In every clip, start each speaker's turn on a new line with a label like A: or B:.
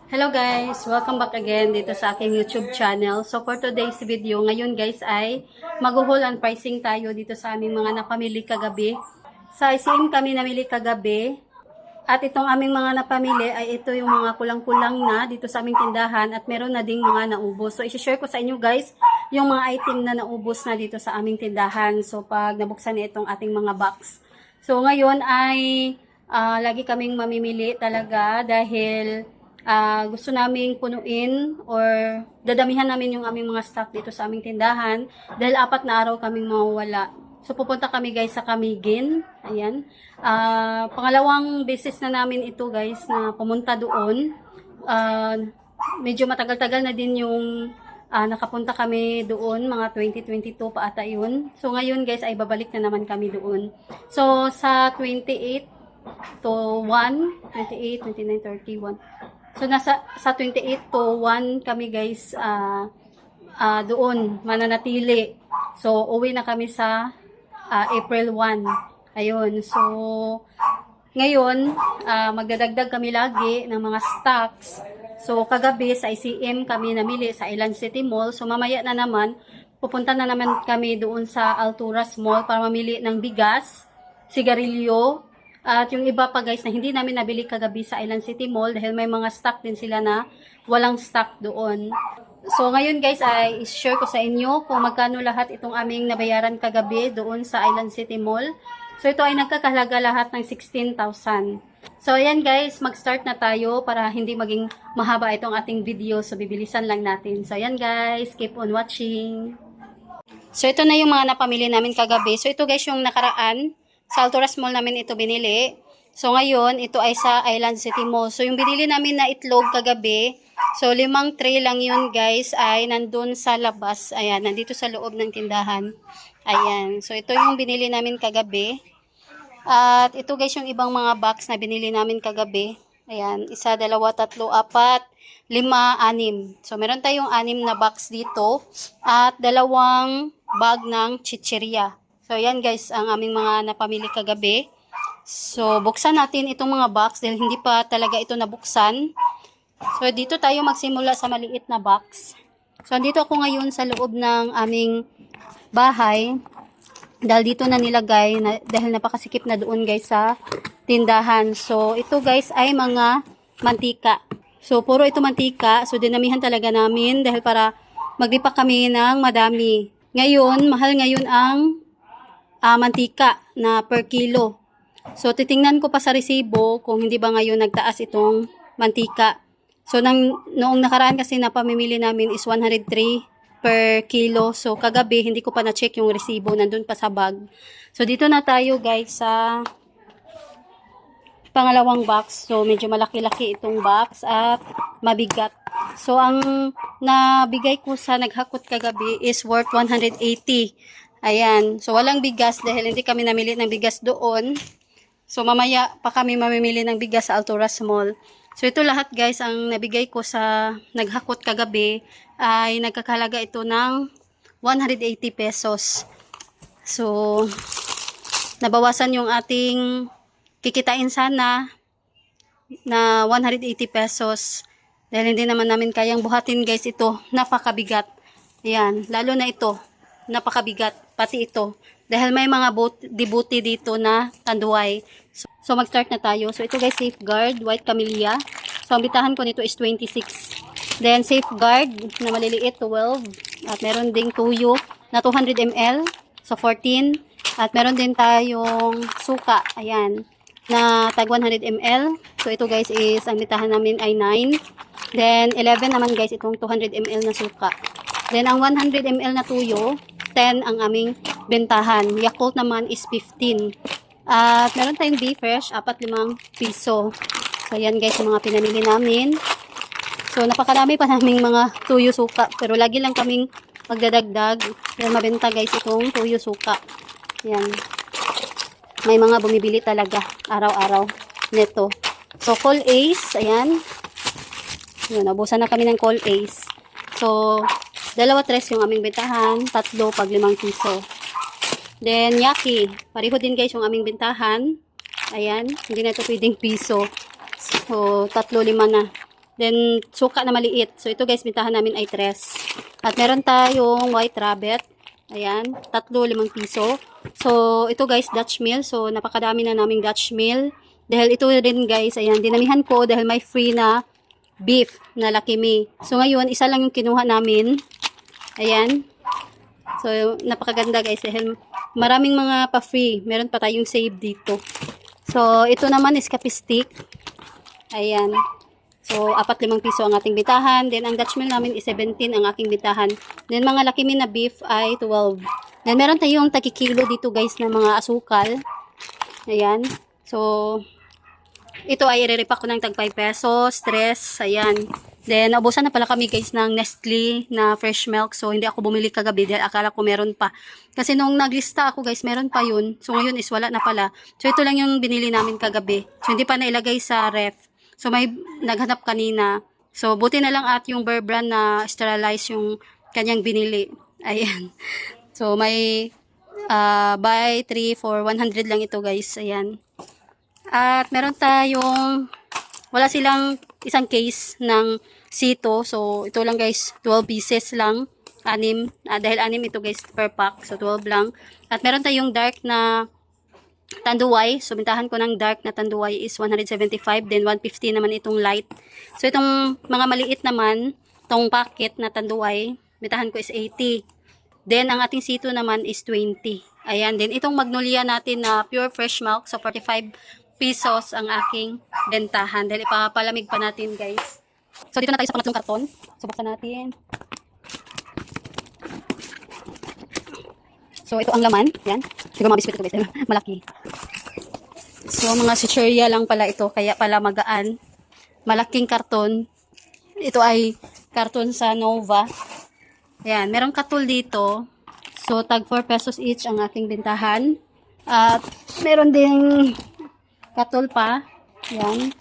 A: Hello guys! Welcome back again dito sa aking YouTube channel. So for today's video, ngayon guys ay mag-haul and pricing tayo dito sa aming mga napamili kagabi. Sa ICM kami namili kagabi. At itong aming mga napamili ay ito yung mga kulang-kulang na dito sa aming tindahan at meron na ding mga naubos. So isi-share ko sa inyo guys yung mga item na naubos na dito sa aming tindahan. So pag nabuksan na itong ating mga box. So ngayon ay lagi kaming mamimili talaga dahil gusto naming punuin or dadamihan namin yung aming mga stock dito sa aming tindahan dahil 4 na araw kaming mawawala. So pupunta kami guys sa Camiguin. Ayan. Pangalawang beses na namin ito guys na pumunta doon. Medyo matagal-tagal na din yung nakapunta kami doon, mga 2022 pa ata yun. So ngayon guys ay babalik na naman kami doon. So sa 28 to 1, 28, 29, 31. So sa 28 to 1 kami guys doon mananatili. So uwi na kami sa April 1. Ayun. So ngayon magdadagdag kami lagi ng mga stocks. So kagabi sa ICM kami namili sa Island City Mall. So mamaya na naman pupunta na naman kami doon sa Alturas Mall para mamili ng bigas, sigarilyo, at yung iba pa guys na hindi namin nabili kagabi sa Island City Mall dahil may mga stock din sila na walang stock doon. So ngayon guys ay share ko sa inyo kung magkano lahat itong aming nabayaran kagabi doon sa Island City Mall. So ito ay nagkakahalaga lahat ng 16,000. So ayan guys, mag-start na tayo para hindi maging mahaba itong ating video. So bibilisan lang natin. So ayan guys, keep on watching. So ito na yung mga napamili namin kagabi. So ito guys yung nakaraan. Sa Alturas Mall namin ito binili. So ngayon, ito ay sa Island City Mall. So yung binili namin na itlog kagabi, so 5 tray lang yun guys, ay nandun sa labas. Ayan, nandito sa loob ng tindahan. Ayan, so ito yung binili namin kagabi. At ito guys yung ibang mga box na binili namin kagabi. Ayan, 1, 2, 3, 4, 5, 6. So meron tayong 6 na box dito. At 2 bag ng chichirya. So, ayan guys, ang aming mga napamili kagabi. So, buksan natin itong mga box dahil hindi pa talaga ito nabuksan. So, dito tayo magsimula sa maliit na box. So, andito ako ngayon sa loob ng aming bahay. Dahil dito na nilagay, dahil napakasikip na doon guys sa tindahan. So, ito guys ay mga mantika. So, puro ito mantika. So, dinamihan talaga namin dahil para maglipa kami ng madami. Ngayon, mahal ngayon ang mantika na per kilo. So, titingnan ko pa sa resibo kung hindi ba ngayon nagtaas itong mantika. So, noong nakaraan kasi na pamimili namin is 103 per kilo. So, kagabi, hindi ko pa na-check yung resibo. Nandun pa sa bag. So, dito na tayo guys sa pangalawang box. So, medyo malaki-laki itong box at mabigat. So, ang nabigay ko sa naghakot kagabi is worth 180. Ayan. So, walang bigas dahil hindi kami namili ng bigas doon. So, mamaya pa kami mamimili ng bigas sa Alturas Mall. So, ito lahat guys, ang nabigay ko sa naghakot kagabi ay nagkakalaga ito ng 180 pesos. So, nabawasan yung ating kikitain sana na 180 pesos. Dahil hindi naman namin kayang buhatin guys ito. Napakabigat. Ayan. Lalo na ito. Napakabigat. Pati ito. Dahil may mga dibuti dito na tanduay. So mag-start na tayo. So ito guys, Safeguard, White Camellia. So ang bitahan ko nito is 26. Then Safeguard na maliliit, 12. At meron ding tuyo na 200 ml. So 14. At meron din tayong suka. Ayan. Na tag 100 ml. So ito guys is, ang bitahan namin ay 9. Then 11 naman guys itong 200 ml na suka. Then ang 100 ml na tuyo, 10 ang aming bentahan. Yakult naman is 15. At meron tayong beef fresh, 4-5 piso. So yan guys yung mga pinamili namin. So napakarami pa naming mga tuyo suka. Pero lagi lang kaming magdadagdag. Yan mabenta guys itong tuyo suka. Yan. May mga bumibili talaga araw-araw nito. So Col Ace, ayan. Yun, nabusan na kami ng Col Ace. So 2-3 yung aming bentahan, 3 pag 5 piso. Then Yaki, pareho din guys yung aming bentahan. Ayan, hindi na ito pwedeng piso. So 3-5 na. Then, suka na maliit. So, ito guys, bintahan namin ay 3. At meron tayong white rabbit. Ayan, 5 piso. So, ito guys, Dutch meal. So, napakadami na naming Dutch meal. Dahil ito rin guys, ayan, dinamihan ko dahil may free na beef na Lucky Me. So, ngayon, isa lang yung kinuha namin. Ayan. So, napakaganda guys. Dahil maraming mga pa-free. Meron pa tayong save dito. So, ito naman is kape stick. Ayan. So, 4-5 piso ang ating bitahan. Then, ang Dutch meal namin is 17 ang aking bitahan. Then, mga Lucky Me na beef ay 12. Then, meron tayong takikilo dito guys na mga asukal. Ayan. So, ito ay i-repack ko ng tag 5 pesos. 3. Ayan. Then, naubusan na pala kami guys ng Nestle na fresh milk. So, hindi ako bumili kagabi dahil akala ko meron pa. Kasi nung naglista ako guys, meron pa yun. So, ngayon is wala na pala. So, ito lang yung binili namin kagabi. So, hindi pa nailagay sa ref. So, may naghanap kanina. So, buti na lang at yung Bear Brand na sterilize yung kanyang binili. Ayan. So, may buy 3 for 100 lang ito guys. Ayan. At meron tayong, wala silang isang case ng sito. So, ito lang guys, 12 pieces lang. 6. Dahil 6 ito guys per pack. So, 12 lang. At meron tayong dark na tanduay. So, bintahan ko ng dark na tanduay is 175. Then, 150 naman itong light. So, itong mga maliit naman, itong packet na tanduay, bintahan ko is 80. Then, ang ating sito naman is 20. Ayan. Then, itong magnolia natin na pure fresh milk. So, 45 pesos ang aking bentahan. Dahil ipapalamig pa natin, guys. So, dito na tayo sa pangatlong karton. So, buksan natin. So, ito ang laman. Yan. Siguro mga biscuit ito guys. Malaki. So, mga chichirya lang pala ito. Kaya pala magaan. Malaking karton. Ito ay karton sa Nova. Yan. Merong katul dito. So, tag 4 pesos each ang aking bintahan. At meron ding katul pa. Yan.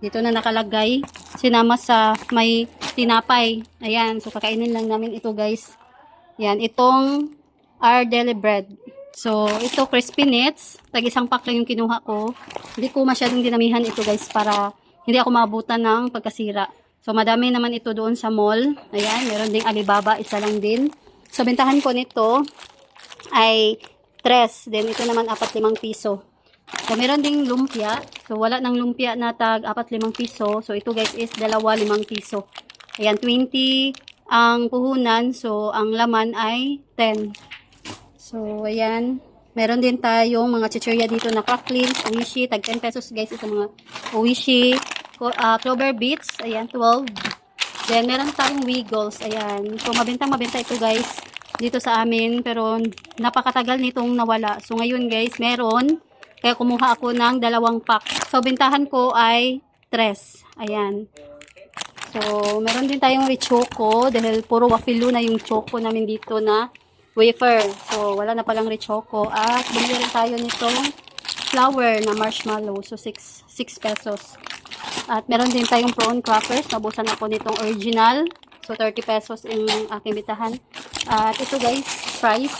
A: Dito na nakalagay. Sinama sa may tinapay. Ayan. So, kakainin lang namin ito guys. Yan. Itong our deli bread. So, ito crispy nuts. Tag isang pack lang yung kinuha ko. Hindi ko masyadong dinamihan ito guys para hindi ako maabutan ng pagkasira. So, madami naman ito doon sa mall. Ayan, meron ding Alibaba, isa lang din. So, bentahan ko nito ay 3. Then, ito naman 4-5 piso. So, meron ding lumpia. So, wala ng lumpia na tag 4-5 piso. So, ito guys is 2-5 piso. Ayan, 20 ang puhunan. So, ang laman ay 10. So, ayan. Meron din tayong mga chichirya dito na cracklings, oishi, tag 10 pesos guys. Ito mga oishi, clover beets, ayan, 12. Then, meron tayong wiggles, ayan. So, mabenta ito guys dito sa amin. Pero, napakatagal nitong nawala. So, ngayon guys, meron. Kaya kumuha ako ng 2 pack. So, bintahan ko ay 3. Ayan. So, meron din tayong choco dahil puro wafilo na yung choco namin dito na wafer. So, wala na palang choco. At bumili rin tayo nitong flour na marshmallow. So, 6 pesos. At meron din tayong prawn crackers. Nabusan ako nitong original. So, 30 pesos yung aking bitahan. At ito guys, fries.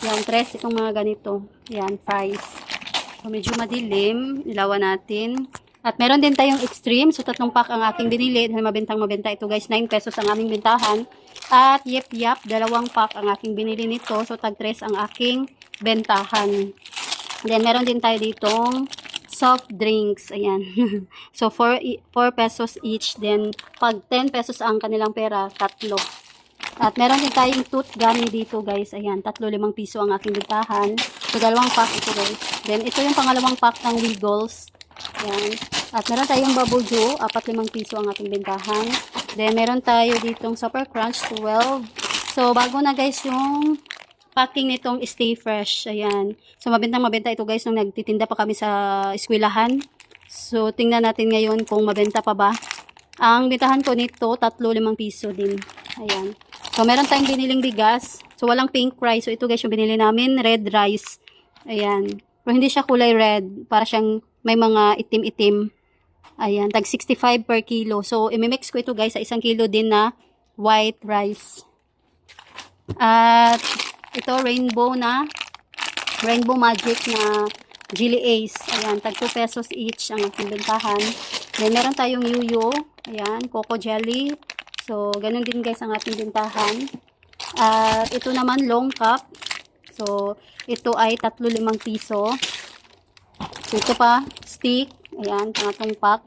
A: Yan, 3 itong mga ganito. Yan, fries. So, medyo madilim. Ilawan natin. At meron din tayong extreme. So, 3 pack ang aking binili. Dahil mabenta ito guys. 9 pesos ang aming bintahan. At yep, 2 pack ang aking binili nito. So, tag 3 ang aking bentahan. Then, meron din tayo ditong soft drinks. Ayan. So, 4 pesos each. Then, pag 10 pesos ang kanilang pera, 3. At meron din tayong tooth gummy dito guys. Ayan, 3-5 piso ang aking bentahan. So, 2 pack ito guys. Then, ito yung pangalawang pack ng Wiggles. Ayan. At meron tayong Babujo, 4-5 piso ang ating bentahan. Then, meron tayo ditong Super Crunch, 12. So, bago na guys yung packing nitong Stay Fresh. Ayan. So, mabenta ito guys nung nagtitinda pa kami sa eskwelahan. So, tingnan natin ngayon kung mabenta pa ba. Ang bentahan ko nito, 3-5 piso din. Ayan. So, meron tayong biniling bigas. So, walang pink rice. So, ito guys yung binili namin, red rice. Ayan. Pero hindi siya kulay red. Para siyang may mga itim-itim. Ayan, tag 65 per kilo. So, imimix ko ito guys sa 1 kilo din na white rice. At ito rainbow magic na Jelly Ace. Ayan, tag 2 pesos each ang aking bentahan. Then, meron tayong yuyo. Ayan, coco jelly. So, ganun din guys ang ating bintahan. At ito naman long cup. So, ito ay 35 piso. So, ito pa, stick. Ayan, pangatong pack.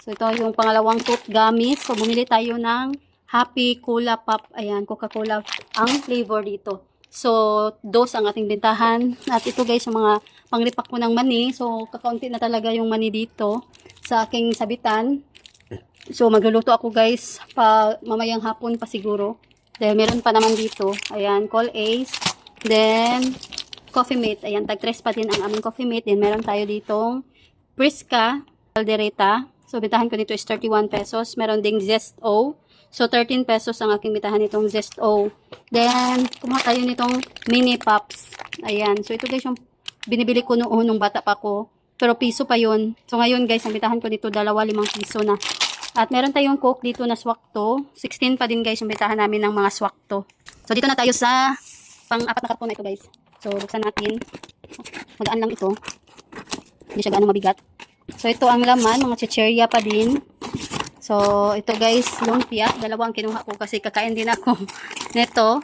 A: So, ito yung pangalawang tooth gummies. So, bumili tayo ng Happy Cola Pop. Ayan, Coca-Cola ang flavor dito. So, dos ang ating bintahan. At ito guys, yung mga panglipak ko ng mani. So, kakaunti na talaga yung mani dito sa aking sabitan. So, magluluto ako guys pa mamayang hapon pa siguro. Dahil meron pa naman dito. Ayan, Call Ace. Then, Coffee Mate. Ayan, tag 3 pa din ang aming Coffee Mate. Then, meron tayo ditong Prisca Caldereta. So, bitahan ko dito is 31 pesos. Meron ding Zest O. So, 13 pesos ang aking bitahan nitong Zest O. Then, kumuha tayo nitong Mini Pops. Ayan. So, ito guys yung binibili ko noon nung bata pa ko. Pero piso pa yun. So, ngayon guys, ang bitahan ko dito, 2-5 piso na. At meron tayong Coke dito na Swakto. 16 pa din guys yung bitahan namin ng mga Swakto. So, dito na tayo sa pang-apat na karton na ito guys. So, buksan natin. Magaan lang ito. Hindi siya gaano mabigat. So, ito ang laman. Mga chicherya pa din. So, ito guys, lumpia. Dalawang kinuha ko kasi kakain din ako nito.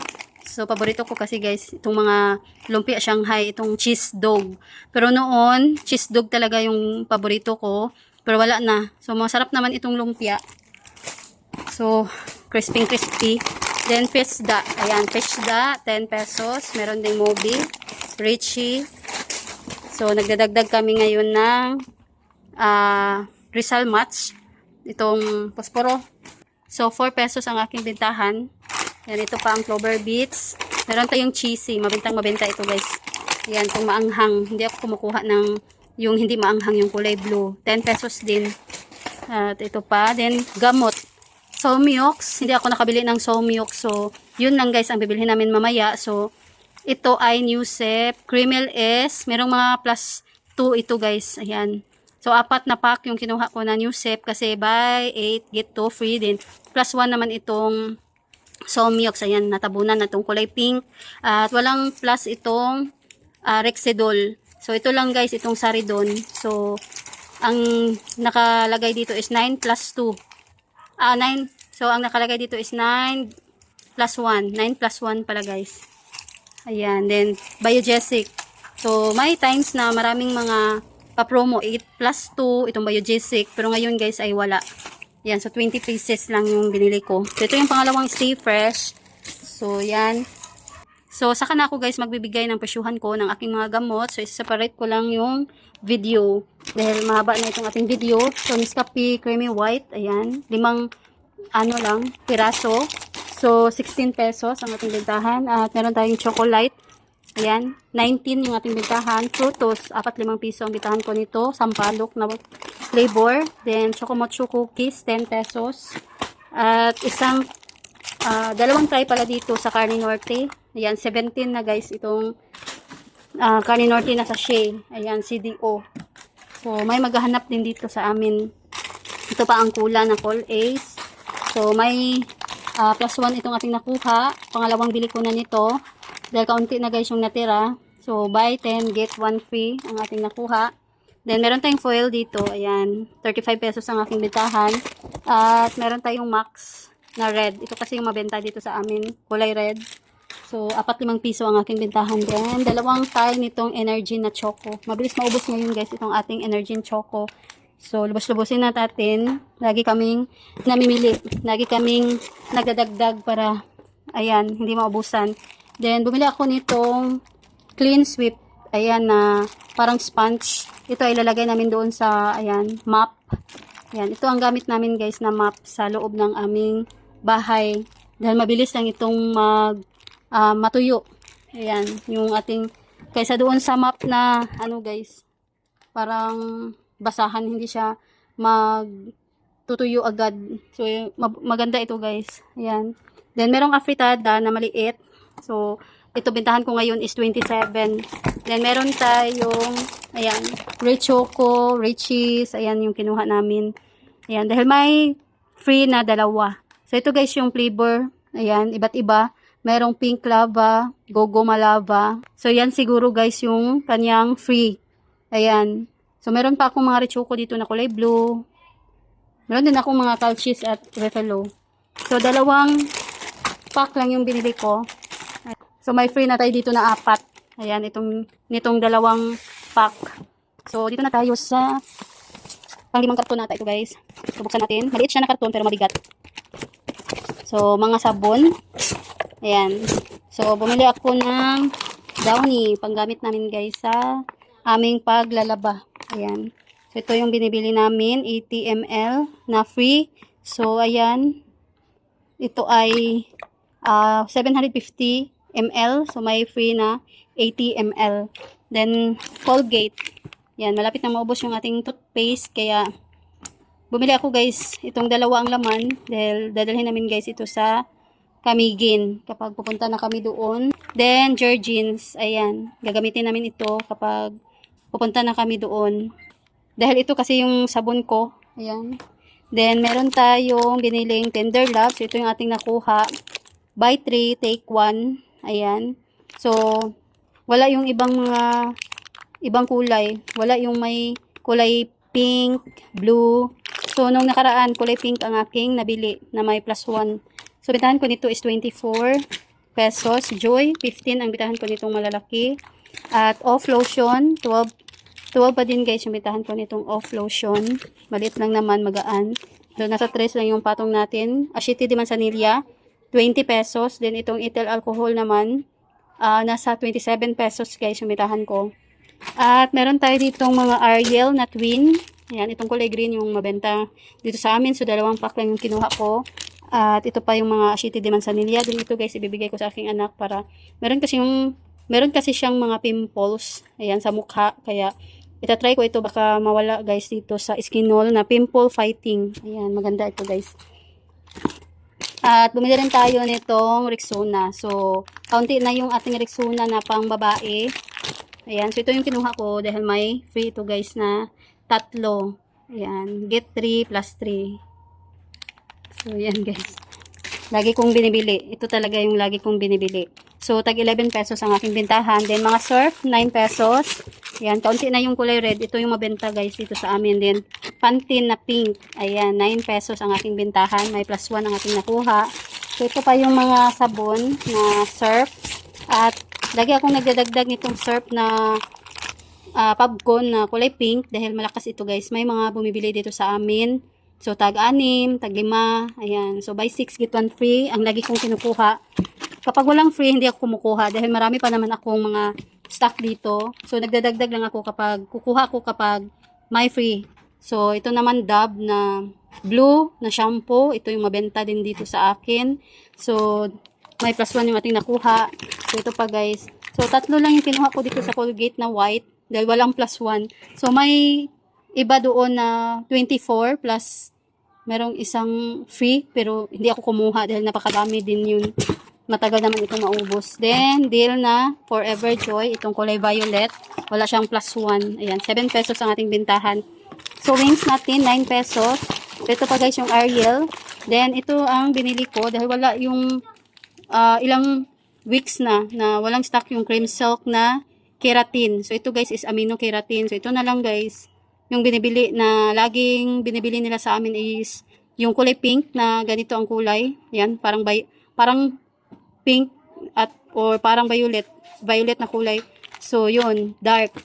A: So, paborito ko kasi guys, itong mga lumpia Shanghai, itong cheese dog. Pero noon, cheese dog talaga yung paborito ko. Pero wala na. So, masarap naman itong lumpia. So, crispy. Then, pesda. Ayan, pesda, 10 pesos. Meron ding Moby, Richie. So, nagdadagdag kami ngayon ng Rizal Match. Itong posporo. So, 4 pesos ang aking bintahan. Yan, ito pa ang Clover Beets. Meron tayong cheesy. Mabenta ito guys. Yan, itong maanghang. Hindi ako kumukuha ng yung hindi maanghang, yung kulay blue. 10 pesos din. At ito pa. Then, gamot. Somiox. Hindi ako nakabili ng Somiox. So, yun lang guys ang bibilhin namin mamaya. So, ito ay Newsep. Cremel S. Merong mga plus 2 ito guys. Ayan. So, 4 na pack yung kinuha ko na Newsep. Kasi buy 8, get 2 free din. Plus 1 naman itong Somiox. Ayan, natabunan na itong kulay pink. At walang plus itong Rexedol. So, ito lang guys, itong Saridon. So, ang nakalagay dito is 9 plus 2. 9. So, ang nakalagay dito is 9 plus 1. 9 plus 1 pala guys. Ayan. Then, Biogesic. So, may times na maraming mga pa-promo. 8 plus 2. Itong Biogesic. Pero ngayon guys ay wala. Ayan. So, 20 pieces lang yung binili ko. So, ito yung pangalawang Stay Fresh. So, yan. So, saka na ako guys magbibigay ng presyuhan ko ng aking mga gamot. So, isa-separate ko lang yung video. Dahil mahaba na itong ating video. So, Nescafe Creamy White. Ayan. 5 piraso. So, 16 pesos ang ating bintahan. At meron tayong chocolate. Ayan. 19 yung ating bintahan. Frutos. 4-5 piso ang bintahan ko nito. Sampalok na flavor. Then, Chocomocho cookies. 10 pesos. At dalawang try pala dito sa Carne Norte. Ayan, 17 na guys itong Carne Norte na sachet. Ayan, CDO. So, may maghahanap din dito sa amin. Ito pa ang kula na Call Ace. So, may plus 1 itong ating nakuha. Pangalawang bili ko na nito. Dahil kaunti na guys yung natira. So, buy 10, get 1 free ang ating nakuha. Then, meron tayong foil dito. Ayan, 35 pesos ang aking bitahan. At meron tayong Max na red. Ito kasi yung mabenta dito sa amin. Kulay red. So, 4-5 piso ang aking bintahan din. Dalawang tie nitong Energy na Choco. Mabilis maubos ngayon guys itong ating Energy Choco. So, lubos-lubosin na natin. Lagi kaming namimili. Lagi kaming nagdadagdag para, ayan, hindi maubusan. Then, bumili ako nitong Clean Sweep. Ayan, na parang sponge. Ito ay ilalagay namin doon sa, ayan, mop. Ayan, ito ang gamit namin guys na mop sa loob ng aming bahay. Dahil mabilis lang itong matuyo. Ayan, yung ating, kaysa doon sa map na, guys, parang basahan, hindi siya magtutuyo agad. So, maganda ito guys. Ayan. Then, merong afritada na maliit. So, ito bintahan ko ngayon is 27. Then, meron tayong, ayan, Ray Choco, Ray Cheese. Ayan yung kinuha namin. Ayan, dahil may free na 2. So, ito guys yung flavor. Ayan, iba't iba. Merong pink lava, gogoma lava. So, yan siguro guys yung kanyang free. Ayan. So, meron pa akong mga rechoko dito na kulay blue. Meron din akong mga cow cheese at buffalo. So, dalawang pack lang yung binili ko. So, may free na tayo dito na 4. Ayan, nitong dalawang pack. So, dito na tayo sa pang-5 karton nata ito, guys. So, buksan natin. Maliit siya na karton pero mabigat. So, mga sabon. Ayan. So, bumili ako ng Downy. Panggamit namin, guys, sa aming paglalaba. Ayan. So, ito yung binibili namin. 80 ml na free. So, ayan. Ito ay 750 ml. So, may free na 80 ml. Then, Colgate. Yan, malapit na maubos yung ating toothpaste. Kaya, bumili ako, guys, itong dalawa ang laman. Dahil dadalhin namin, guys, ito sa Camigin kapag pupunta na kami doon. Then, Jergens. Ayan, gagamitin namin ito kapag pupunta na kami doon. Dahil ito kasi yung sabon ko. Ayan. Then, meron tayong biniling Tender Love. So, ito yung ating nakuha. Buy 3, take 1. Ayan. So, wala yung ibang kulay. Wala yung may kulay pink, blue. So, nung nakaraan, kulay pink ang aking nabili na may +1. So, bitahan ko nito is 24 pesos. Joy, 15 ang bitahan ko nitong malalaki. At off lotion, 12 pa din, guys, yung bitahan ko nitong off lotion. Maliit lang naman, magaan. So, nasa 3 lang yung patong natin. Ashiti de Manzanilla, 20 pesos. Then, itong ethyl alcohol naman, nasa 27 pesos, guys, yung bitahan ko. At meron tayo ditong mga Ariel na twin. Ayan, itong kulay green yung mabenta dito sa amin. So, 2 pack lang yung kinuha ko. At ito pa yung mga Ashiti de Manzanilla. Din ito, guys, ibibigay ko sa aking anak para meron kasi siyang mga pimples. Ayan, sa mukha. Kaya itatry ko ito, baka mawala, guys, dito sa Skinol na pimple fighting. Ayan, maganda ito, guys. At bumili rin tayo nitong Rexona. So, kaunti na yung ating Rexona na pang babae. Ayan, so ito yung kinuha ko dahil may free ito, guys, na 3. Ayan, get 3 plus 3. So, ayan, guys. Lagi kong binibili. Ito talaga yung lagi kong binibili. So, tag 11 pesos ang aking bintahan. Then, mga surf, 9 pesos. Ayan, kaunti na yung kulay red. Ito yung mabenta, guys, dito sa amin. Then, Pantene na pink. Ayan, 9 pesos ang aking bintahan. May +1 ang aking nakuha. So, ito pa yung mga sabon na surf. At, lagi akong nagdadagdag nitong surf na Pabcon na kulay pink. Dahil malakas ito, guys. May mga bumibili dito sa amin. So, tag 6, tag 5. Ayan. So, buy 6, get 1 free. Ang lagi kong kinukuha. Kapag walang free, hindi ako kumukuha. Dahil marami pa naman akong mga stock dito. So, nagdadagdag lang ako kukuha ako kapag may free. So, ito naman Dove na blue na shampoo. Ito yung mabenta din dito sa akin. So, may +1 yung ating nakuha. So, ito pa, guys. So, 3 lang yung kinuha ko dito sa Colgate na white. Dahil walang +1. So, may iba doon na 24 plus merong isang free, pero hindi ako kumuha dahil napakadami din yun. Matagal naman itong maubos. Then, deal na Forever Joy. Itong kulay violet. Wala siyang +1. Ayan, 7 pesos ang ating bintahan. So, wings natin, 9 pesos. Ito pa, guys, yung Ariel. Then, ito ang binili ko dahil wala yung ilang weeks na walang stock yung cream silk na keratin. So, ito, guys, is amino keratin. So, ito na lang, guys. Yung binibili na laging binibili nila sa amin is yung kulay pink na ganito ang kulay. Yan, parang pink or parang violet na kulay. So, yun, dark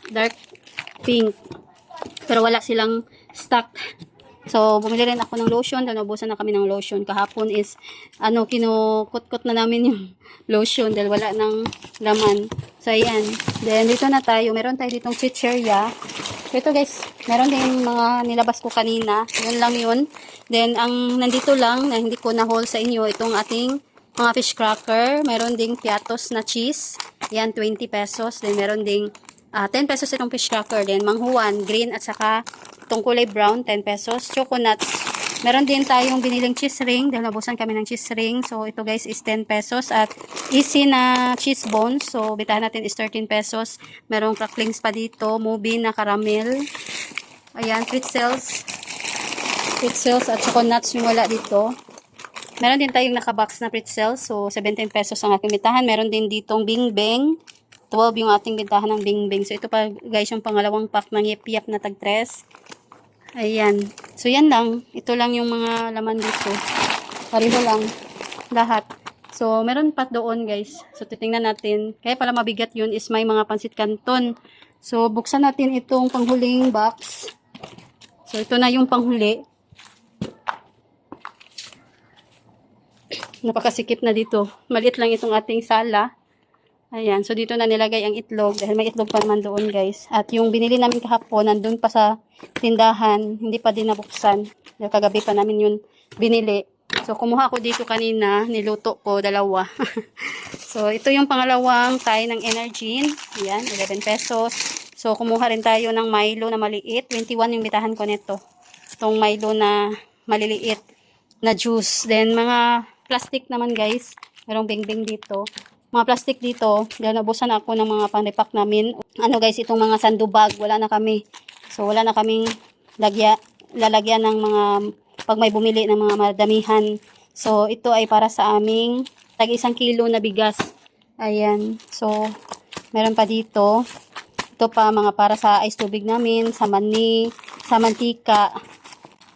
A: pink. Pero wala silang stock. So, bumili rin ako ng lotion. Dahil naubusan na kami ng lotion. Kahapon is, kinukot-kot na namin yung lotion dahil wala ng laman. So, ayan. Then, dito na tayo. Meron tayo ditong chicheria. So, ito, guys. Meron din mga nilabas ko kanina. Yun lang yun. Then, ang nandito lang na hindi ko na-haul sa inyo, itong ating mga fish cracker. Meron ding piatos na cheese. Yan, 20 pesos. Then, meron ding 10 pesos itong fish cracker. Then, manghuan, green at saka itong kulay brown, 10 pesos. Choconuts. Meron din tayong biniling cheese ring. Dahil nabusan kami ng cheese ring. So, ito, guys, is 10 pesos. At easy na cheese bones. So, bitahan natin is 13 pesos. Merong cracklings pa dito. Movie na caramel. Ayan, pretzels. At choconuts yung wala dito. Meron din tayong nakabox na pretzels. So, 17 pesos ang ating bitahan. Meron din ditong Bing Bang. 12 yung ating bintahan ng Bing Bing. So, ito pa, guys, yung pangalawang pack ng Yip Yap na tag 3. Ayan. So, yan lang. Ito lang yung mga laman dito. Pareho lang. Lahat. So, meron pa doon, guys. So, titingnan natin. Kaya pala mabigat yun is may mga pansit canton. So, buksan natin itong panghuling box. So, ito na yung panghuli. Napakasikip na dito. Maliit lang itong ating sala. Ayan. So, dito na nilagay ang itlog. Dahil may itlog pa naman doon, guys. At yung binili namin kahapon, nandun pa sa tindahan. Hindi pa din nabuksan. Dahil kagabi pa namin yun binili. So, kumuha ko dito kanina. Niluto ko, dalawa. So, ito yung pangalawang tie ng Energin. Ayan, 11 pesos. So, kumuha rin tayo ng Milo na maliit. 21 yung bitahan ko nito. Itong Milo na maliliit na juice. Then, mga plastic naman, guys. Merong bing-bing dito. Mga plastic dito, dahil nabusan ako ng mga panipak namin. Ano guys, itong mga sandubag, wala na kami. So, wala na kaming lalagyan ng mga, pag may bumili ng mga madamihan. So, ito ay para sa aming tag 1 kilo na bigas. Ayan. So, meron pa dito. Ito pa, mga para sa ice tubig namin, sa mani, sa mantika.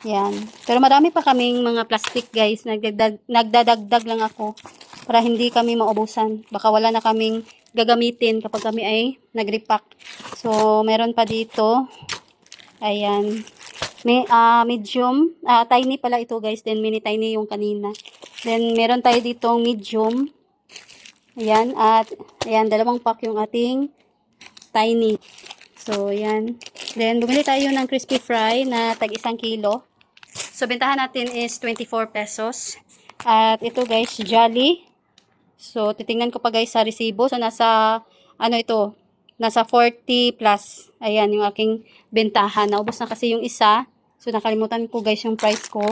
A: Ayan. Pero marami pa kaming mga plastic guys. Nagdadagdag lang ako para hindi kami maubusan. Baka wala na kaming gagamitin kapag kami ay nag-repack. So, meron pa dito. Ayan. May medium. Tiny pala ito guys. Then, mini tiny yung kanina. Then, meron tayo ditong medium. Ayan. At, ayan, 2 pack yung ating tiny. So, ayan. Then, bumili tayo ng crispy fry na tag 1 kilo. So, bentahan natin is 24 pesos. At ito guys, Jolly. So, titingnan ko pa guys sa resibo. So, nasa, ano ito, nasa 40 plus. Ayan, yung aking bentahan. Naubos na kasi yung isa. So, nakalimutan ko guys yung price ko.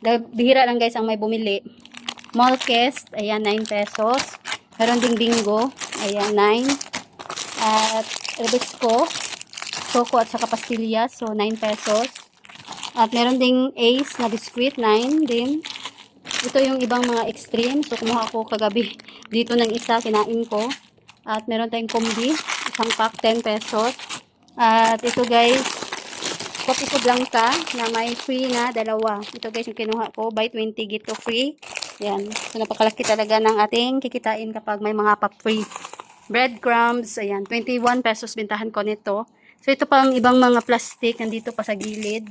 A: Dahil bihira lang guys ang may bumili. Malkest, ayan, 9 pesos. Meron ding bingo, ayan, 9. At Rebisco, choco at saka pastillas, so 9 pesos. At meron ding Ace na biscuit, 9 din. Ito yung ibang mga extreme. So, kumuha ako kagabi dito ng isa, kinain ko. At meron tayong kombi, isang pack, 10 pesos. At ito guys, Kopiko Blanca na may free na dalawa. Ito guys yung kinuha ko, buy 20 get to free. Yan. So, napakalaki talaga ng ating kikitain kapag may mga pa-free. Breadcrumbs, ayan, 21 pesos bintahan ko nito. So, ito pang ibang mga plastic, nandito pa sa gilid.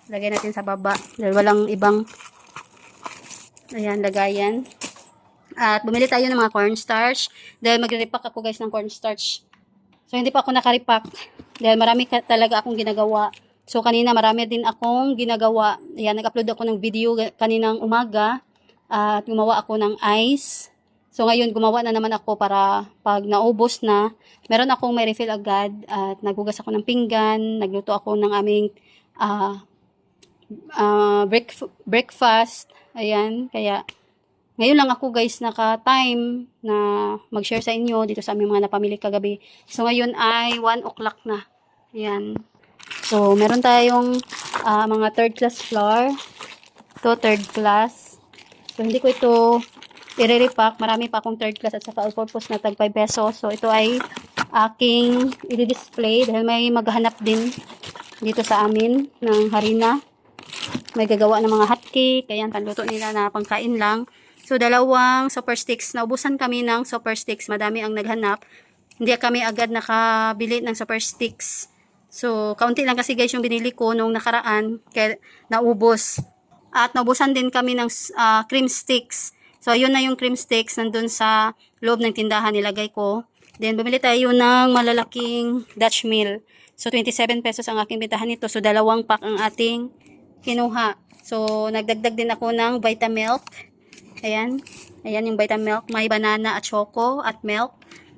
A: Lagay natin sa baba. Dahil walang ibang, ayan, lagayan. At bumili tayo ng mga cornstarch. Dahil magre-repack ako guys ng cornstarch. So, hindi pa ako naka-repack. Dahil marami talaga akong ginagawa. So, kanina marami din akong ginagawa. Ayan, nag-upload ako ng video kaninang umaga. At gumawa ako ng ice. So, ngayon gumawa na naman ako para pag naubos na, meron akong may refill agad. At naghugas ako ng pinggan. Nagluto ako ng aming breakfast. Ayan, kaya ngayon lang ako guys naka-time na mag-share sa inyo dito sa aming mga napamili kagabi. So, ngayon ay 1 o'clock na. Ayan. So, meron tayong mga third class flour. Ito, third class. So, hindi ko ito i-repack. Marami pa akong third class at saka all-purpose na tag 5 pesos. So, ito ay aking i-display dahil may maghanap din dito sa amin ng harina. May gagawa ng mga hotcake. Ayan, panluto nila na pangkain lang. So, 2 super sticks. Naubusan kami ng super sticks. Madami ang naghanap. Hindi kami agad nakabili ng super sticks. So, kaunti lang kasi guys yung binili ko nung nakaraan. Kaya naubos. At naubusan din kami ng cream sticks. So, ayun na yung cream sticks. Nandun sa loob ng tindahan nilagay ko. Then, bumili tayo ng malalaking Dutch meal. So, 27 pesos ang aking bintahan nito. So, 2 pack ang ating kinuha. So, nagdagdag din ako ng Vitamilk. Ayan. Ayan yung Vitamilk. May banana at choco at milk.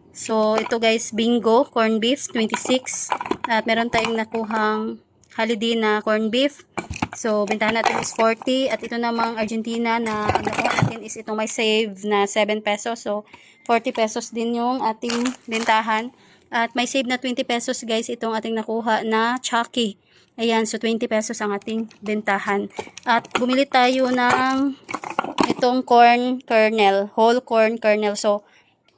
A: So, ito guys, bingo, corn beef, 26. At meron tayong nakuhang holiday na corn beef. So, bintahan natin is 40. At ito namang Argentina na ang nakuha natin is itong may save na 7 pesos. So, 40 pesos din yung ating bintahan. At may save na 20 pesos guys itong ating nakuha na Chucky. Ayan, so 20 pesos ang ating bentahan. At bumili tayo ng itong corn kernel, whole corn kernel. So,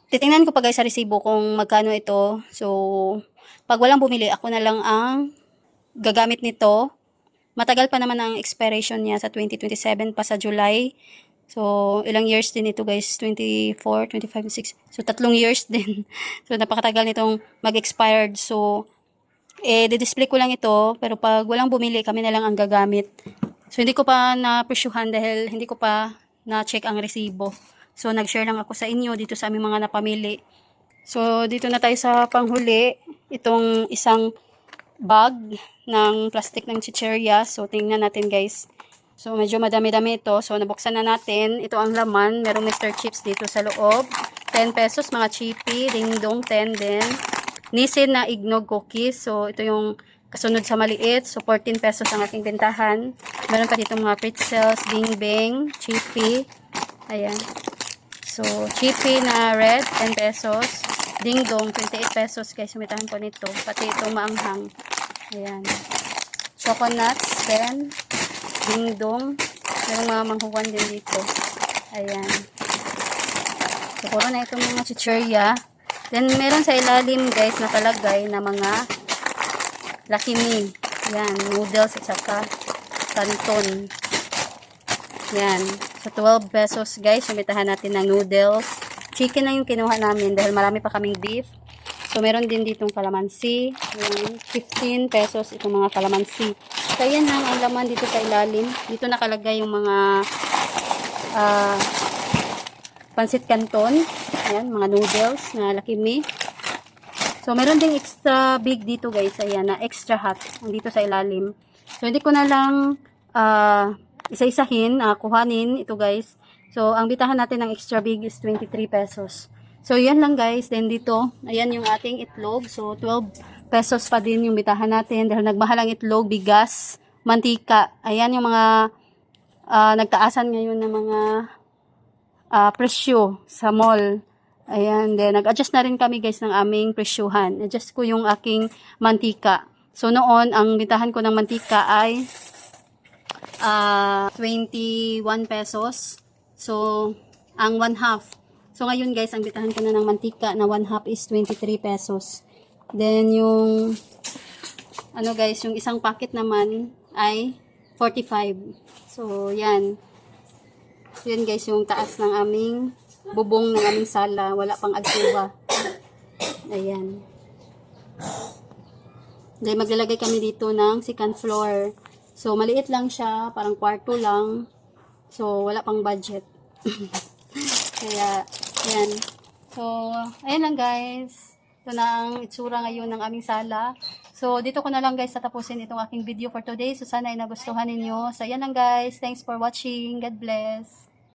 A: titingnan ko pa guys sa resibo kung magkano ito. So, pag walang bumili, ako na lang ang gagamit nito. matagal pa naman ang expiration niya sa 2027 pa sa July. So, ilang years din ito guys, 24, 25, 6. So, 3 years din. So, napakatagal nitong mag-expired. So, di-display ko lang ito, pero pag walang bumili, kami na lang ang gagamit. So, hindi ko pa na-presyuhan dahil hindi ko pa na-check ang resibo. So, nag-share lang ako sa inyo dito sa aming mga napamili. So, dito na tayo sa panghuli. Itong isang bag ng plastic ng chicherya. So, tingnan natin guys. So, medyo madami-dami ito. So, nabuksan na natin. Ito ang laman. Merong Mr. Chips dito sa loob. 10 pesos, mga chippy. Ding-dong, 10 din. Nissin na eggnog cookies. So, ito yung kasunod sa maliit. So, 14 pesos ang aking bentahan. Meron pa dito mga pretzels, bing-bing, chippy. Ayan. So, chippy na red, 10 pesos. Ding-dong, 28 pesos guys. Sumitahan ko nito. Pati itong maanghang. Ayan. Coconuts, 10. Ding-dong. Merong mga manghuwan din dito. Ayan. So, puro na itong mga chicherya. Then, meron sa ilalim, guys, nakalagay na mga Lucky Me. Ayan. Noodles at saka canton. Ayan. So, 12 pesos, guys. Sumitahan natin ng noodles. Chicken na yung kinuha namin dahil marami pa kaming beef. So, meron din ditong kalamansi. Ayan. 15 pesos itong mga kalamansi. So, ayan lang ang laman dito sa ilalim. Dito nakalagay yung mga pansit canton. Ayan, mga noodles na Lucky Me. So, meron ding extra big dito guys. Ayan, na extra hot. Dito sa ilalim. So, hindi ko na lang isa-isahin, kuhanin ito guys. So, ang bitahan natin ng extra big is 23 pesos. So, yan lang guys. Then dito, ayan yung ating itlog. So, 12 pesos pa din yung bitahan natin dahil nagmahal ang itlog, bigas, mantika. Ayan yung mga nagtaasan ngayon ng mga presyo sa mall. Ayan, then nag-adjust na rin kami guys ng aming presyuhan. Adjust ko yung aking mantika. So noon, ang bitahan ko ng mantika ay 21 pesos. So, ang 1/2. So ngayon guys, ang bitahan ko na ng mantika na 1/2 is 23 pesos. Then, yung, guys, yung isang packet naman ay 45. So, yan. So, yan guys, yung taas ng aming bubong ng aming sala. Wala pang agsuba. Ayan. Then, maglalagay kami dito ng second floor. So, maliit lang siya. Parang kwarto lang. So, wala pang budget. Kaya, yan. So, ayan lang guys. Ito na ang itsura ngayon ng aming sala. So, dito ko na lang guys tatapusin itong aking video for today. So, sana ay nagustuhan ninyo. So, yan lang guys. Thanks for watching. God bless.